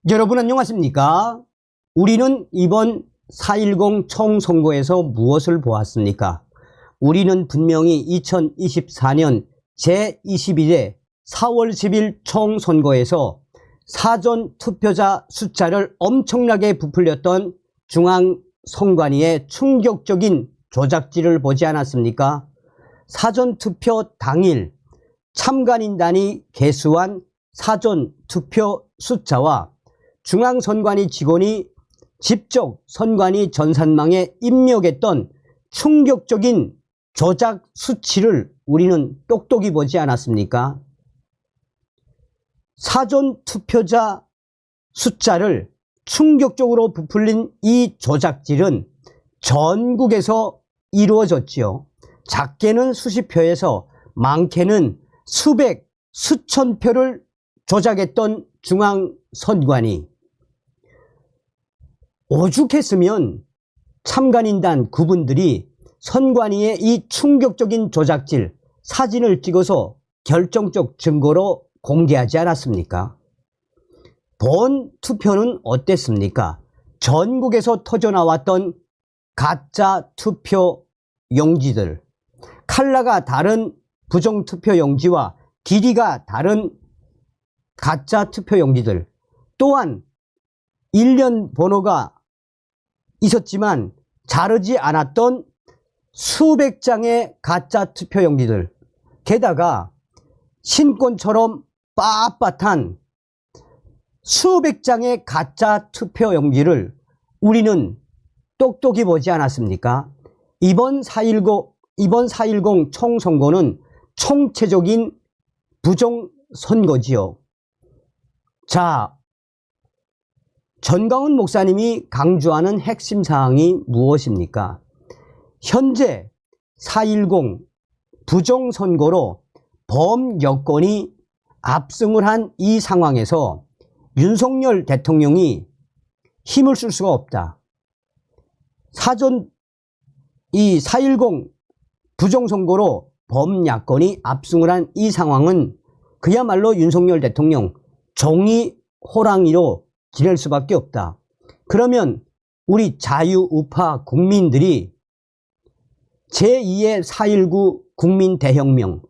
여러분 안녕하십니까? 우리는 이번 4.10 총선거에서 무엇을 보았습니까? 우리는 분명히 2024년 제21회 4월 10일 총선거에서 사전투표자 숫자를 엄청나게 부풀렸던 중앙선관위의 충격적인 조작질을 보지 않았습니까? 사전투표 당일 참관인단이 개수한 사전투표 숫자와 중앙선관위 직원이 직접 선관위 전산망에 입력했던 충격적인 조작 수치를 우리는 똑똑히 보지 않았습니까? 사전투표자 숫자를 충격적으로 부풀린 이 조작질은 전국에서 이루어졌지요. 작게는 수십 표에서 많게는 수백, 수천 표를 조작했던 중앙선관위. 오죽했으면 참관인단 그분들이 선관위의 이 충격적인 조작질 사진을 찍어서 결정적 증거로 공개하지 않았습니까? 본 투표는 어땠습니까? 전국에서 터져나왔던 가짜 투표 용지들, 컬러가 다른 부정투표 용지와 길이가 다른 가짜 투표 용지들, 또한 일련 번호가 있었지만 자르지 않았던 수백 장의 가짜 투표 용지들, 게다가 신권처럼 빳빳한 수백 장의 가짜 투표 용지를 우리는 똑똑히 보지 않았습니까? 이번 4.10 총선거는 총체적인 부정선거지요. 자, 전광훈 목사님이 강조하는 핵심 사항이 무엇입니까? 현재 4.10 부정선거로 범여권이 압승을 한 이 상황에서 윤석열 대통령이 힘을 쓸 수가 없다. 이 4.10 부정선거로 범야권이 압승을 한 이 상황은 그야말로 윤석열 대통령 종이 호랑이로 지낼 수밖에 없다. 그러면 우리 자유우파 국민들이 제2의 4.19 국민대혁명,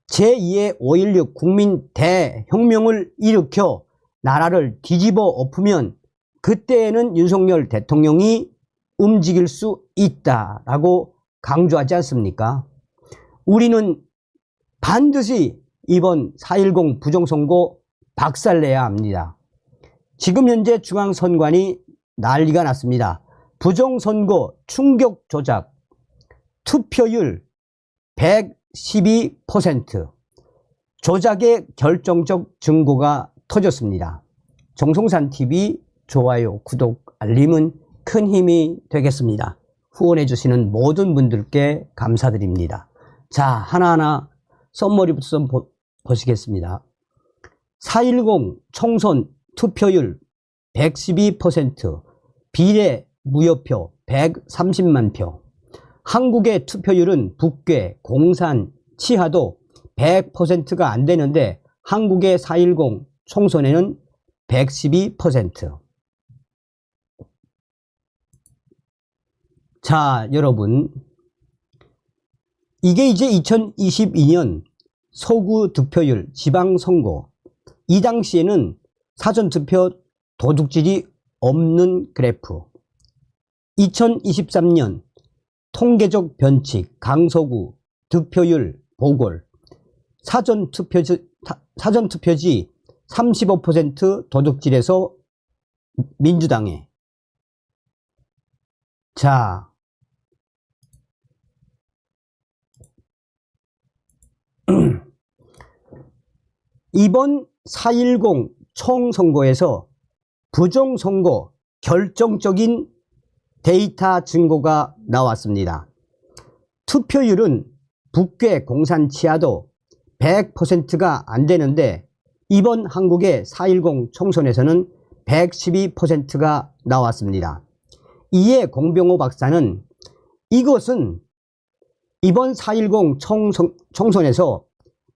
제2의 5.16 국민대혁명을 일으켜 나라를 뒤집어 엎으면 그때에는 윤석열 대통령이 움직일 수 있다라고 강조하지 않습니까? 우리는 반드시 이번 4.10 부정선거 박살내야 합니다. 지금 현재 중앙선관위 난리가 났습니다. 부정선거 충격 조작, 투표율 112%, 조작의 결정적 증거가 터졌습니다. 정성산TV 좋아요, 구독, 알림은 큰 힘이 되겠습니다. 후원해 주시는 모든 분들께 감사드립니다. 자, 하나하나 썸머리부터 보시겠습니다. 4.10 총선 투표율 112%, 비례 무효표 130만 표. 한국의 투표율은 북괴, 공산, 치하도 100%가 안 되는데 한국의 4.10 총선에는 112%. 자, 여러분, 이게 이제 2022년 서구 득표율 지방선거, 이 당시에는 사전투표 도둑질이 없는 그래프, 2023년 통계적 변칙 강서구 득표율 보궐, 사전투표지 35% 도둑질에서 민주당에. 자, 이번 4.10 총선거에서 부정선거 결정적인 데이터 증거가 나왔습니다. 투표율은 북괴, 공산, 치하도 100%가 안 되는데 이번 한국의 4.10 총선에서는 112%가 나왔습니다. 이에 공병호 박사는 이것은 이번 4.10 총선에서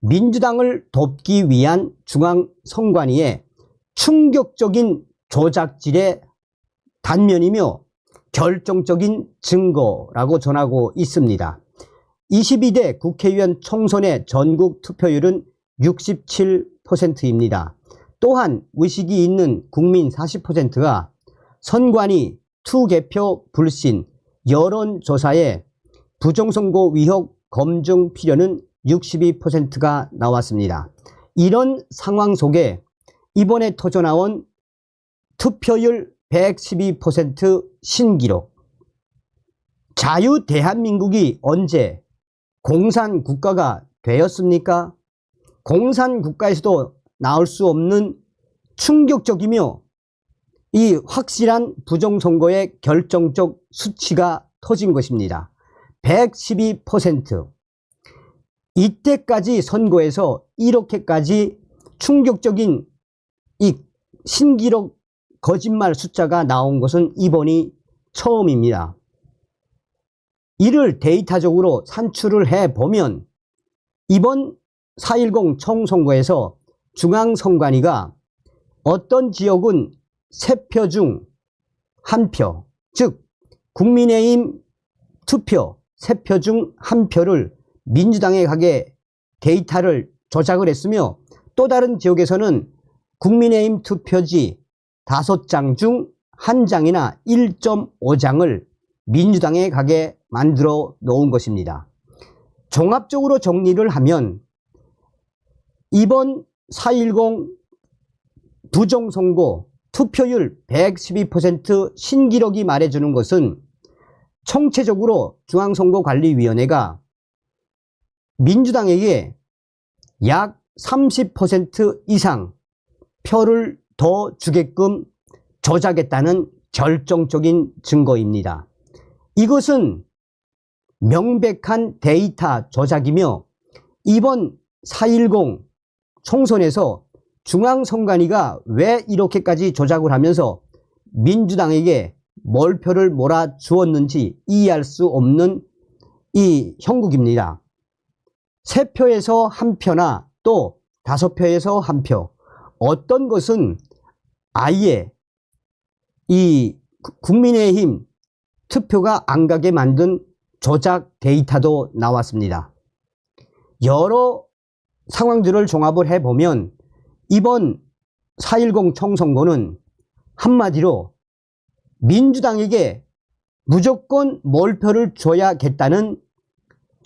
민주당을 돕기 위한 중앙선관위의 충격적인 조작질의 단면이며 결정적인 증거라고 전하고 있습니다. 22대 국회의원 총선의 전국 투표율은 67%입니다. 또한 의식이 있는 국민 40%가 선관위 투개표 불신 여론조사에 부정선거 의혹 검증 필요는 62%가 나왔습니다. 이런 상황 속에 이번에 터져나온 투표율 112% 신기록. 자유 대한민국이 언제 공산국가가 되었습니까? 공산국가에서도 나올 수 없는 충격적이며 이 확실한 부정선거의 결정적 수치가 터진 것입니다. 112%. 이때까지 선거에서 이렇게까지 충격적인 이 신기록 거짓말 숫자가 나온 것은 이번이 처음입니다. 이를 데이터적으로 산출을 해보면 이번 4.10 총선거에서 중앙선관위가 어떤 지역은 3표 중 1표, 즉 국민의힘 투표 3표 중 1표를 민주당에 가게 데이터를 조작을 했으며, 또 다른 지역에서는 국민의힘 투표지 5장 중 1장이나 1.5장을 민주당에 가게 만들어 놓은 것입니다. 종합적으로 정리를 하면 이번 4.10 부정선거 투표율 112% 신기록이 말해주는 것은 총체적으로 중앙선거관리위원회가 민주당에게 약 30% 이상 표를 더 주게끔 조작했다는 결정적인 증거입니다. 이것은 명백한 데이터 조작이며 이번 4.10 총선에서 중앙선관위가 왜 이렇게까지 조작을 하면서 민주당에게 몰표를 몰아주었는지 이해할 수 없는 이 형국입니다. 3표에서 1표나 또 5표에서 1표, 어떤 것은 아예 이 국민의힘 투표가 안 가게 만든 조작 데이터도 나왔습니다. 여러 상황들을 종합을 해보면 이번 4.10 총선거는 한마디로 민주당에게 무조건 몰표를 줘야겠다는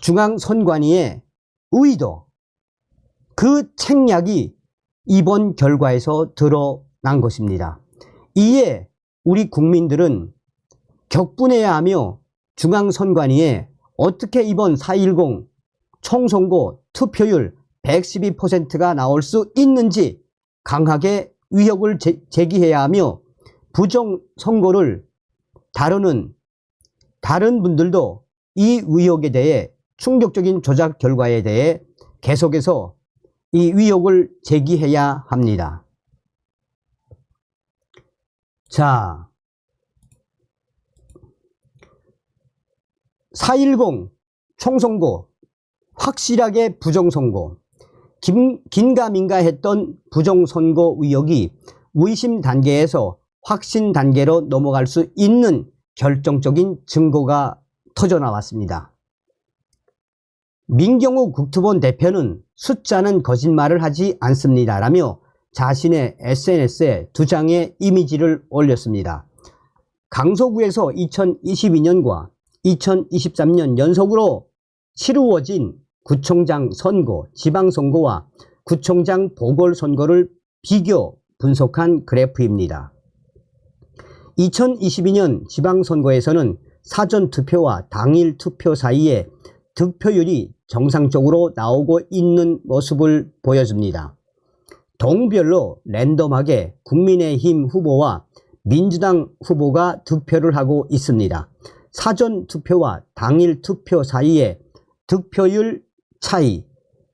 중앙선관위의 의도, 그 책략이 이번 결과에서 드러난 것입니다. 이에 우리 국민들은 격분해야 하며 중앙선관위에 어떻게 이번 4.10 총선거 투표율 112%가 나올 수 있는지 강하게 의혹을 제기해야 하며, 부정선거를 다루는 다른 분들도 이 의혹에 대해, 충격적인 조작 결과에 대해 계속해서 이 의혹을 제기해야 합니다. 자, 4.10 총선거 확실하게 부정선거, 긴가민가 했던 부정선거 의혹이 의심 단계에서 확신 단계로 넘어갈 수 있는 결정적인 증거가 터져나왔습니다. 민경욱 국토본 대표는 숫자는 거짓말을 하지 않습니다라며 자신의 SNS에 2장의 이미지를 올렸습니다. 강서구에서 2022년과 2023년 연속으로 치루어진 구청장 선거, 지방선거와 구청장 보궐선거를 비교 분석한 그래프입니다. 2022년 지방선거에서는 사전투표와 당일 투표 사이에 득표율이 정상적으로 나오고 있는 모습을 보여줍니다. 동별로 랜덤하게 국민의힘 후보와 민주당 후보가 득표를 하고 있습니다. 사전투표와 당일 투표 사이에 득표율 차이,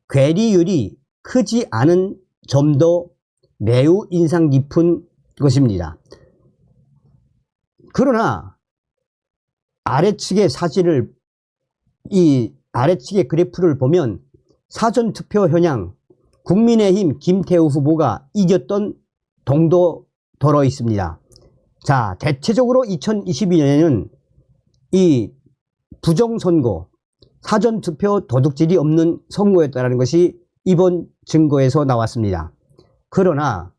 괴리율이 크지 않은 점도 매우 인상 깊은 것입니다. 그러나 아래측의 사진을, 이 아래측의 그래프를 보면 사전투표 현황, 국민의힘 김태우 후보가 이겼던 동도 덜어 있습니다. 자, 대체적으로 2022년에는 이 부정선거, 사전투표 도둑질이 없는 선거였다는 것이 이번 증거에서 나왔습니다. 그러나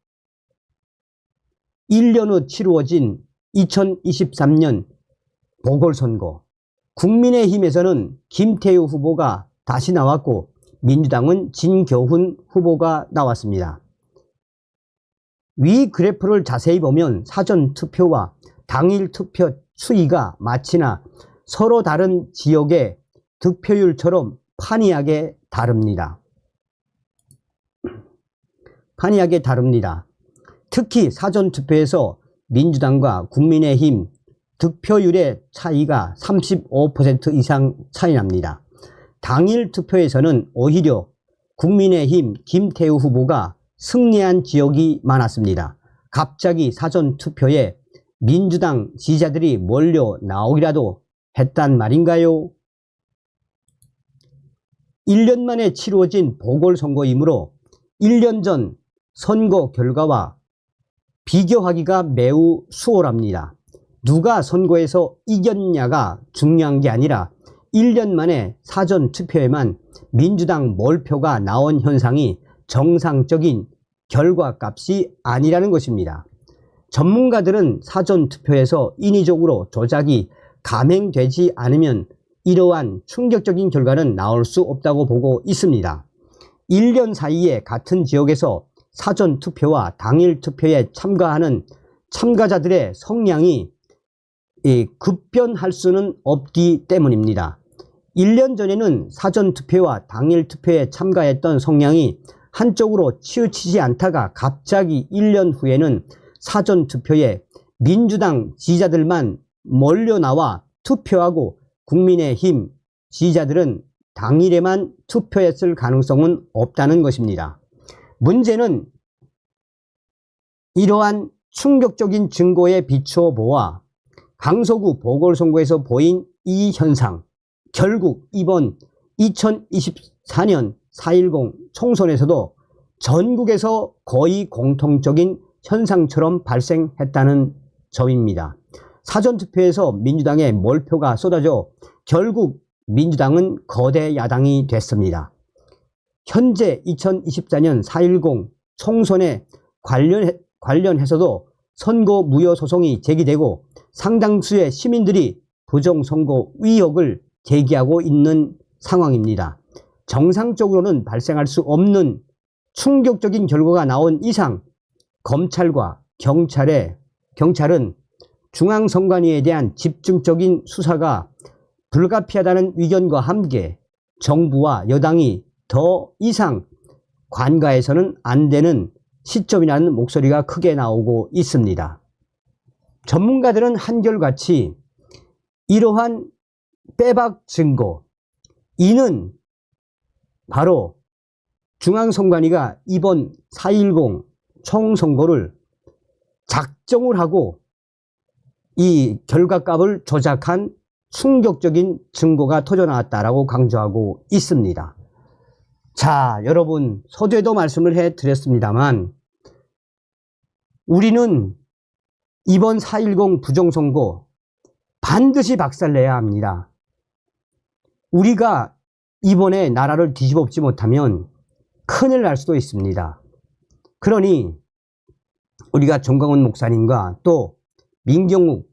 1년 후 치루어진 2023년 보궐선거, 국민의힘에서는 김태우 후보가 다시 나왔고 민주당은 진교훈 후보가 나왔습니다. 위 그래프를 자세히 보면 사전투표와 당일투표 추이가 마치나 서로 다른 지역의 득표율처럼 판이하게 다릅니다. 특히 사전투표에서 민주당과 국민의힘 득표율의 차이가 35% 이상 차이 납니다. 당일 투표에서는 오히려 국민의힘 김태우 후보가 승리한 지역이 많았습니다. 갑자기 사전투표에 민주당 지지자들이 몰려 나오기라도 했단 말인가요? 1년 만에 치루어진 보궐선거이므로 1년 전 선거 결과와 비교하기가 매우 수월합니다. 누가 선거에서 이겼냐가 중요한 게 아니라 1년 만에 사전투표에만 민주당 몰표가 나온 현상이 정상적인 결과값이 아니라는 것입니다. 전문가들은 사전투표에서 인위적으로 조작이 감행되지 않으면 이러한 충격적인 결과는 나올 수 없다고 보고 있습니다. 1년 사이에 같은 지역에서 사전투표와 당일투표에 참가하는 참가자들의 성향이 급변할 수는 없기 때문입니다. 1년 전에는 사전투표와 당일투표에 참가했던 성향이 한쪽으로 치우치지 않다가 갑자기 1년 후에는 사전투표에 민주당 지지자들만 몰려나와 투표하고 국민의힘 지지자들은 당일에만 투표했을 가능성은 없다는 것입니다. 문제는 이러한 충격적인 증거에 비추어 보아 강서구 보궐선거에서 보인 이 현상, 결국 이번 2024년 4.10 총선에서도 전국에서 거의 공통적인 현상처럼 발생했다는 점입니다. 사전투표에서 민주당의 몰표가 쏟아져 결국 민주당은 거대 야당이 됐습니다. 현재 2024년 4.10 총선에 관련해서도 선거 무효 소송이 제기되고 상당수의 시민들이 부정선거 의혹을 제기하고 있는 상황입니다. 정상적으로는 발생할 수 없는 충격적인 결과가 나온 이상 검찰과 경찰은 중앙선관위에 대한 집중적인 수사가 불가피하다는 의견과 함께 정부와 여당이 더 이상 관가해서는 안 되는 시점이라는 목소리가 크게 나오고 있습니다. 전문가들은 한결같이 이러한 빼박 증거, 이는 바로 중앙선관위가 이번 4.10 총선거를 작정을 하고 이 결과값을 조작한 충격적인 증거가 터져나왔다라고 강조하고 있습니다. 자, 여러분, 서두에도 말씀을 해드렸습니다만 우리는 이번 4.10 부정선거 반드시 박살내야 합니다. 우리가 이번에 나라를 뒤집어엎지 못하면 큰일 날 수도 있습니다. 그러니 우리가 정광훈 목사님과 또 민경욱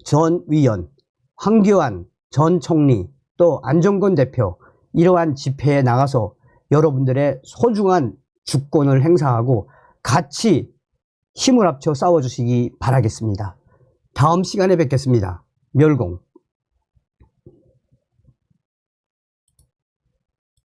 전 위원, 황교안 전 총리, 또 안정권 대표 이러한 집회에 나가서 여러분들의 소중한 주권을 행사하고 같이 힘을 합쳐 싸워주시기 바라겠습니다. 다음 시간에 뵙겠습니다. 멸공.